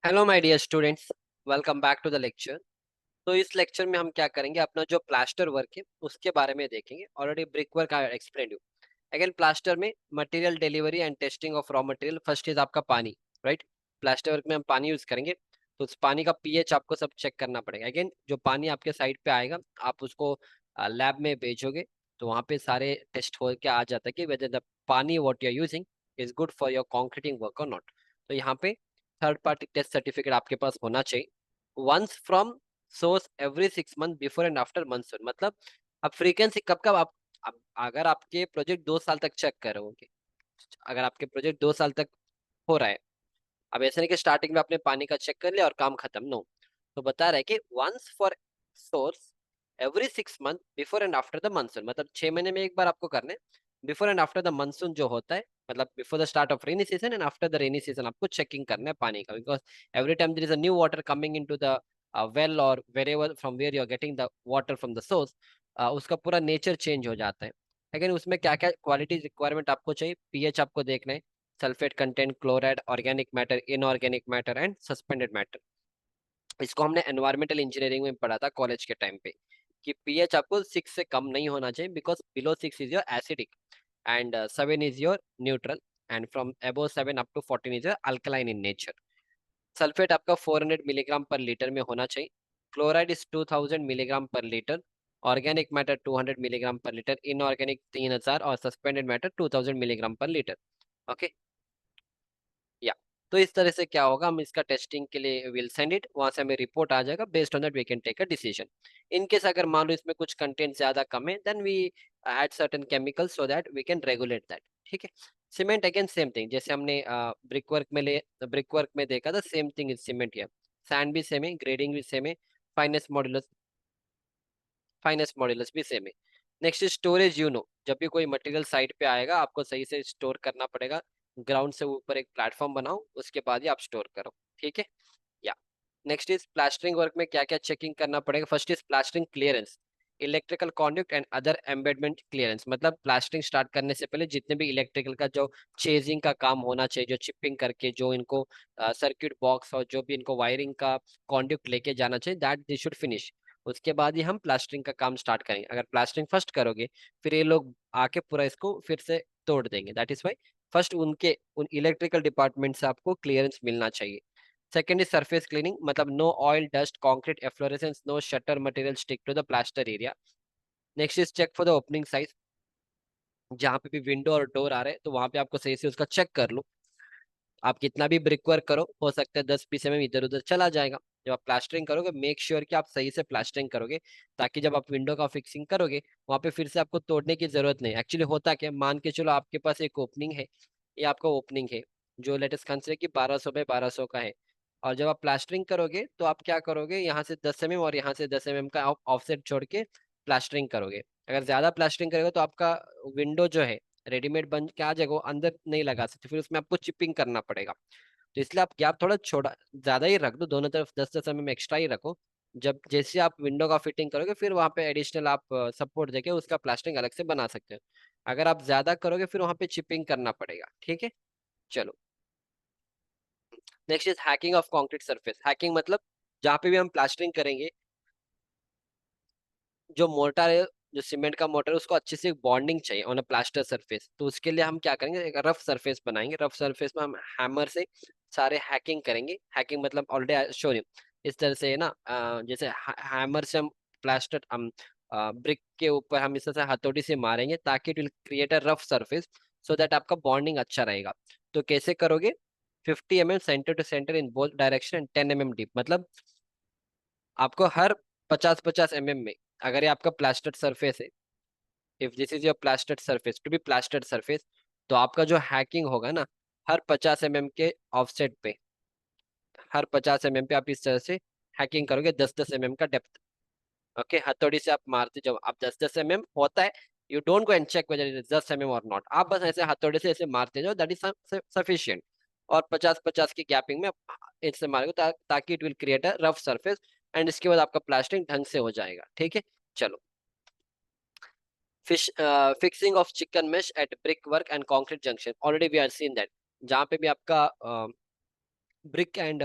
Hello my dear students, welcome back to the lecture. तो इस lecture में हम क्या करेंगे, अपना जो प्लास्टर वर्क है उसके बारे में देखेंगे। Already brick work I explain you. Again plaster में material delivery and testing of raw material. First is आपका पानी, राइट। प्लास्टर वर्क में हम पानी यूज करेंगे, तो उस पानी का पीएच आपको सब चेक करना पड़ेगा। अगेन जो पानी आपके साइड पे आएगा, आप उसको लैब में भेजोगे, तो वहाँ पे सारे टेस्ट हो के आ जाता है कि whether the pani what you are using is good for your concreting work और नॉट। तो यहाँ पे थर्ड पार्टी टेस्ट सर्टिफिकेट आपके पास होना चाहिए। Once from source every 6 month before and after monsoon. मतलब अब फ्रीक्वेंसी कब कब आप अगर आपके प्रोजेक्ट 2 साल तक चेक कर रहे होंगे, अगर आपके प्रोजेक्ट 2 साल तक हो रहा है, अब ऐसे नहीं कि स्टार्टिंग में आपने पानी का चेक कर लिया और काम खत्म, नो। तो बता रहा है कि once for source every 6 month before and after the monsoon. मतलब 6 महीने में एक बार आपको करना है, before and after the monsoon जो होता है, मतलब before the start of rainy season and after the rainy season आपको चेकिंग करना है पानी का। Because every time there is a new water coming into the well or wherever from where you are getting the water from the source, उसका पूरा nature change हो जाता है। लेकिन उसमें क्या क्या क्वालिटी रिक्वायरमेंट आपको चाहिए, पीएच आपको देखना है, sulphate content, chloride, organic matter, inorganic matter and suspended matter. इसको हमने एनवायरमेंटल इंजीनियरिंग में पढ़ा था कॉलेज के टाइम पे, कि पीएच आपको 6 से कम नहीं होना चाहिए, because below 6 is your acidic and 7 is your neutral and from above 7 up to 14 is your alkaline in nature. Sulphate आपका 400 मिलीग्राम पर लीटर में होना चाहिए। Chloride is 2000 milligram per litre. Organic matter 200 milligram per litre. Inorganic 3000 और suspended matter 2000 milligram per litre. Okay, या तो इस तरह से क्या होगा, हम इसका टेस्टिंग के लिए विल सेंड इट, वहां से हमें रिपोर्ट आ जाएगा। Based on that we can take a decision. In case अगर मान लो इसमें कुछ कंटेंट ज्यादा कम है, then we add certain chemicals so that we can regulate that. ठीक है। सीमेंट अगेन सेम थिंग, जैसे हमने ब्रिक वर्क में देखा था, same thing is cement here. Sand भी सेम है, ग्रेडिंग भी सेम है, फाइनेस मॉड्यूलस फाइनेस मॉड्यूलस भी सेम है। नेक्स्ट स्टोरेज, जब भी कोई मटेरियल साइट पे आएगा आपको सही से स्टोर करना पड़ेगा। ग्राउंड से ऊपर एक प्लेटफॉर्म बनाओ, उसके बाद ही आप स्टोर करो। ठीक है, या नेक्स्ट इज प्लास्टरिंग वर्क में क्या क्या चेकिंग करना पड़ेगा। First is plastering clearance, electrical conduct and other embedment clearance. मतलब प्लास्टरिंग स्टार्ट करने से पहले जितने भी इलेक्ट्रिकल का जो चेजिंग का काम होना चाहिए, जो चिपिंग करके जो इनको सर्किट बॉक्स और जो भी इनको वायरिंग का कॉन्ड्यूक्ट लेके जाना चाहिए, दैट दे शुड फिनिश। उसके बाद ही हम प्लास्टरिंग का काम स्टार्ट करेंगे। अगर प्लास्टरिंग फर्स्ट करोगे, फिर ये लोग आके पूरा इसको फिर से तोड़ देंगे। दैट इज वाई फर्स्ट उन इलेक्ट्रिकल डिपार्टमेंट से आपको क्लियरेंस मिलना चाहिए। सेकेंड इज सरफेस क्लीनिंग, मतलब no oil, dust, concrete efflorescence, no shutter material stick to the plaster area. Next is check for the opening size, जहाँ पे भी window और डोर आ रहे हैं तो वहां पे आपको सही से उसका चेक कर लो। आप कितना भी ब्रिक वर्क करो, हो सकता है 10 20 mm इधर उधर चला जाएगा। जब आप प्लास्टरिंग करोगे, मेक श्योर कि आप सही से प्लास्टरिंग करोगे, ताकि जब आप विंडो का फिक्सिंग करोगे वहां पे फिर से आपको तोड़ने की जरूरत नहीं। एक्चुअली होता क्या, मान के चलो आपके पास एक ओपनिंग है, ये आपका ओपनिंग है जो लेटेस्ट कंसिडर कि 1200 बाय 1200 का है। और जब आप प्लास्टरिंग करोगे तो आप क्या करोगे, यहाँ से 10 mm और यहाँ से 10 mm का ऑफसेट छोड़ के प्लास्टरिंग करोगे। अगर ज्यादा प्लास्टरिंग करोगे तो आपका विंडो जो है रेडीमेड बन के आ जाएगा, वो अंदर नहीं लगा सकते, फिर उसमें आपको चिपिंग करना पड़ेगा। तो इसलिए आप गैप थोड़ा छोड़ा ज्यादा ही रख दो, दोनों तरफ 10 10 mm एक्स्ट्रा ही रखो। जब जैसे आप विंडो का फिटिंग करोगे, फिर वहां पे एडिशनल आप सपोर्ट देके उसका प्लास्टरिंग अलग से बना सकते हो। अगर आप ज्यादा करोगे फिर वहां पे चिपिंग करना पड़ेगा। ठीक है, चलो। Next is hacking of concrete surface. Hacking मतलब जहाँ पे भी हम प्लास्टरिंग करेंगे, जो मोर्टार है, जो सीमेंट का मोर्टार है, उसको अच्छे से बॉन्डिंग चाहिए ऑन अ प्लास्टर सरफेस। तो उसके लिए हम क्या करेंगे, एक रफ सरफेस बनाएंगे। रफ सरफेस में हम हैमर से सारे हैकिंग करेंगे। हैकिंग मतलब ऑलरेडी शो रही इस तरह से है ना, जैसे हैमर से हम प्लास्टर हम ब्रिक के ऊपर हम इस तरह से हथौड़ी से मारेंगे, ताकि it will create a rough surface, so that आपका बॉन्डिंग अच्छा रहेगा। तो कैसे करोगे, 50 mm centre to centre in both direction and 10 mm deep. मतलब आपको हर 50 50 mm में, अगर ये आपका प्लास्टर्ड सरफेस है, if this is your plastered surface to be plastered surface, तो आपका जो हैकिंग होगा ना, हर 50 mm के ऑफसेट पे, हर 50 mm पे आप इस तरह से हैकिंग करोगे, 10 10 mm का डेप्थ। ओके, हथौड़ी से आप मारते, जब आप 10 10 mm होता है, you don't go and check whether it is 10 mm और नॉट, आप बस ऐसे हथौड़े से ऐसे मारते जाओ, दैट इज सफिशियंट। और 50 50 की गैपिंग में आप इससे मारोगे, ताकि it will create a rough surface, and इसके बाद आपका प्लास्टिंग ढंग से हो जाएगा। ठीक है, चलो। Fixing of chicken mesh at brick work and concrete junction, already we are seen that. जहाँ पे भी आपका ब्रिक एंड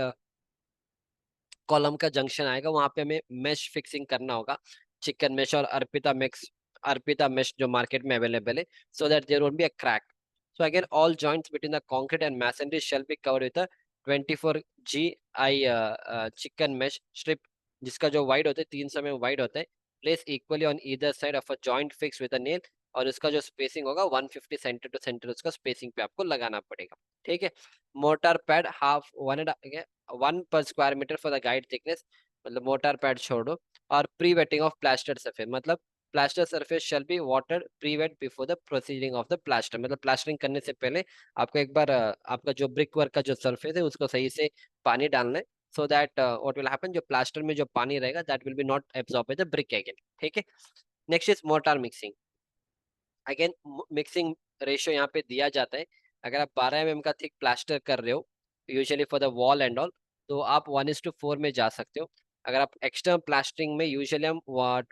कॉलम का जंक्शन आएगा, वहां पे हमें मेश फिक्सिंग करना होगा, चिकन मेश और अर्पिता मेश जो मार्केट में अवेलेबल है, so that there won't be a crack. So again, all joints between the concrete and masonry shall be covered with a 24 GI chicken mesh strip, जिसका जो wide होता है 300 में वाइड होता है. Place equally on either side of a joint fix with a nail, और उसका जो स्पेसिंग होगा 150 सेंटर टू सेंटर उसका स्पेसिंग पे आपको लगाना पड़ेगा. ठीक है. Motor pad half 1 per square metre for the guide thickness, मतलब मोटार पैड छोड़ो. और pre wetting of plaster surface, मतलब plaster surface shall be water prewet before the proceeding of the plaster, मतलब प्लास्टरिंग करने से पहले आपको एक बार आपका जो ब्रिक वर्क का जो सरफेस है उसको सही से पानी डालना है, so that what will happen, जो प्लास्टर में जो पानी रहेगा that will be not absorb by the brick again. ठीक है. Next is motor mixing. Again mixing ratio यहाँ पे दिया जाता है. अगर आप 12 mm का थिक प्लास्टर कर रहे हो usually for the wall and all, तो आप 1:4 में जा सकते हो. अगर आप एक्सटर्नल प्लास्टरिंग में यूजुअली हम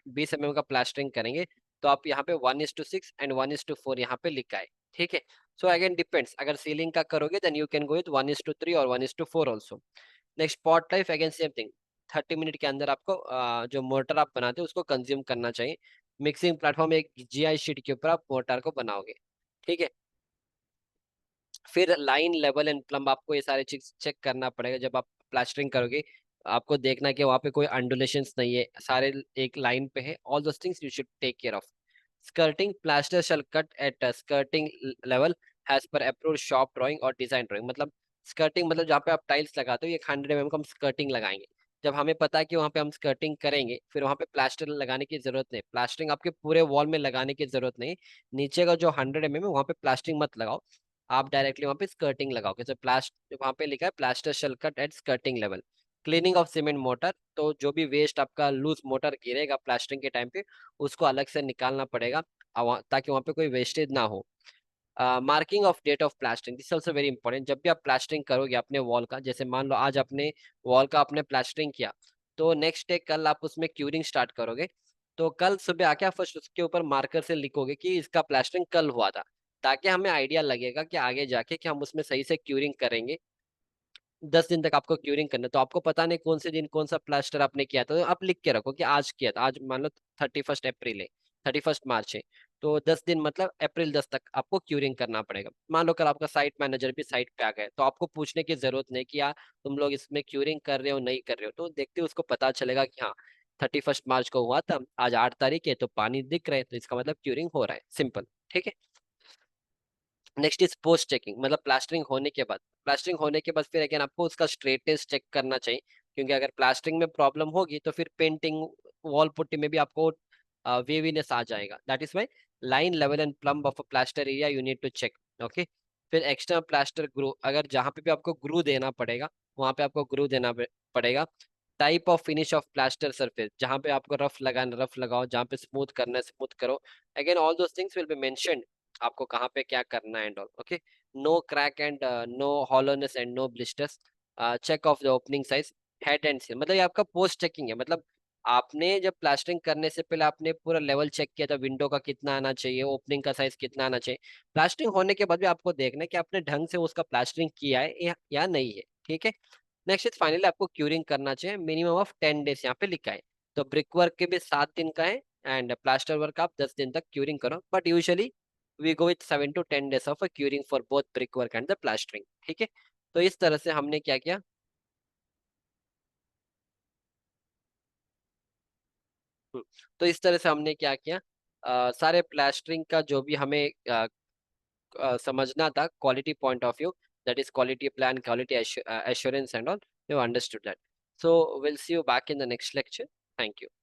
20 mm का प्लास्टरिंग करेंगे, तो आप यहाँ पे 1:6 एंड 1:4 यहाँ पे लिखा है. ठीक है. सो अगेन डिपेंड्स, अगर सीलिंग का करोगे then you can go with 1:3 और 1:4 also. Next pot life, again same thing. 30 minute के अंदर आपको जो मोटर आप बनाते हो उसको कंज्यूम करना चाहिए. मिक्सिंग प्लेटफॉर्म एक जीआई शीट के ऊपर आप मोटर को बनाओगे. ठीक है. फिर लाइन लेवल एंड प्लम्ब, आपको ये सारे चीज चेक करना पड़ेगा जब आप प्लास्टरिंग करोगे. आपको देखना है कि वहाँ पे कोई अंडुलेशंस नहीं है, सारे एक लाइन पे है. All those things you should take care of. Skirting plaster shall cut at skirting level has per approved shop drawing और डिजाइन ड्राइंग, मतलब स्कर्टिंग मतलब जहाँ पे आप टाइल्स लगाते हो, ये 100 mm का हम स्कर्टिंग लगाएंगे. जब हमें पता है कि वहाँ पे हम स्कर्टिंग करेंगे, फिर वहाँ पे प्लास्टर लगाने की जरूरत नहीं, प्लास्टरिंग आपके पूरे वॉल में लगाने की जरूरत नहीं. नीचे का जो 100 mm है वहाँ पे प्लास्टरिंग मत लगाओ, आप डायरेक्टली वहाँ पे स्कर्टिंग लगाओगे. तो वहाँ पे लिखा है plaster shall cut at skirting level. Cleaning of cement mortar, तो जो भी वेस्ट आपका लूज मोटर गिरेगा प्लास्टरिंग के टाइम पे उसको अलग से निकालना पड़ेगा, ताकि वहाँ पे कोई वेस्टेज ना हो. Marking of date of plastering, this also very important. जब भी आप प्लास्टरिंग करोगे अपने वॉल का, जैसे मान लो आज अपने वॉल का आपने प्लास्टरिंग किया, तो नेक्स्ट डे कल आप उसमें क्यूरिंग स्टार्ट करोगे, तो कल सुबह आके आप फर्स्ट उसके ऊपर मार्कर से लिखोगे कि इसका प्लास्टरिंग कल हुआ था, ताकि हमें आइडिया लगेगा कि आगे जाके कि हम उसमें सही से क्यूरिंग करेंगे. 10 दिन तक आपको क्यूरिंग करना है, तो आपको पता नहीं कौन से दिन कौन सा प्लास्टर आपने किया था, तो आप लिख के रखो कि आज किया था. आज मान लो 31 अप्रैल है, 31 मार्च है, तो 10 दिन मतलब अप्रैल 10 तक आपको क्यूरिंग करना पड़ेगा. मान लो कल आपका साइट मैनेजर भी साइट पे आ गए, तो आपको पूछने की जरूरत नहीं कि यार तुम लोग इसमें क्यूरिंग कर रहे हो नहीं कर रहे हो, तो देखते उसको पता चलेगा कि हाँ 31 मार्च को हुआ था, आज 8 तारीख है तो पानी दिख रहा है, तो इसका मतलब क्यूरिंग हो रहा है. सिंपल. ठीक है. नेक्स्ट इज पोस्ट चेकिंग, मतलब प्लास्टरिंग होने के बाद फिर अगेन आपको उसका स्ट्रेटनेस चेक करना चाहिए, क्योंकि अगर प्लास्टरिंग में प्रॉब्लम होगी तो फिर पेंटिंग वॉल पुट्टी में भी आपको वेवीनेस आ जाएगा. That is why line level and plumb of a plaster area you need to check. Okay. फिर एक्सटर्नल प्लास्टर ग्रू, अगर जहाँ पे भी आपको ग्रू देना पड़ेगा वहां पे आपको ग्रू देना पड़ेगा. Type of finish off plaster surface, जहाँ पे आपको रफ लगाना रफ लगाओ, जहाँ पे स्मूथ करना है स्मूथ करो. Again all those things will be mentioned, आपको कहाँ पे क्या करना है and all. Okay. No crack and no hollowness and no blisters. Check of the opening size, head and sill, मतलब ये आपका पोस्ट चेकिंग है. मतलब आपने जब प्लास्टरिंग करने से पहले आपने पूरा लेवल चेक किया था, विंडो का कितना आना चाहिए, ओपनिंग का साइज कितना आना चाहिए. प्लास्टरिंग होने के बाद भी आपको देखना है कि आपने ढंग से उसका प्लास्टरिंग किया है या नहीं है. ठीक है. नेक्स्ट इज फाइनली आपको क्यूरिंग करना चाहिए, मिनिमम ऑफ 10 डेज यहाँ पे लिखा है. तो ब्रिक वर्क के भी 7 दिन का है, एंड प्लास्टर वर्क आप 10 दिन तक क्यूरिंग करो, but usually we go with 7 to 10 days of curing for both brick work and the plastering. ठीक है. तो इस तरह से हमने क्या किया. हम्म, तो इस तरह से हमने क्या किया, सारे प्लास्टरिंग का जो भी हमें समझना था quality point of view, that is quality plan, quality assurance and all, you understood that. So we'll see you back in the next lecture. Thank you.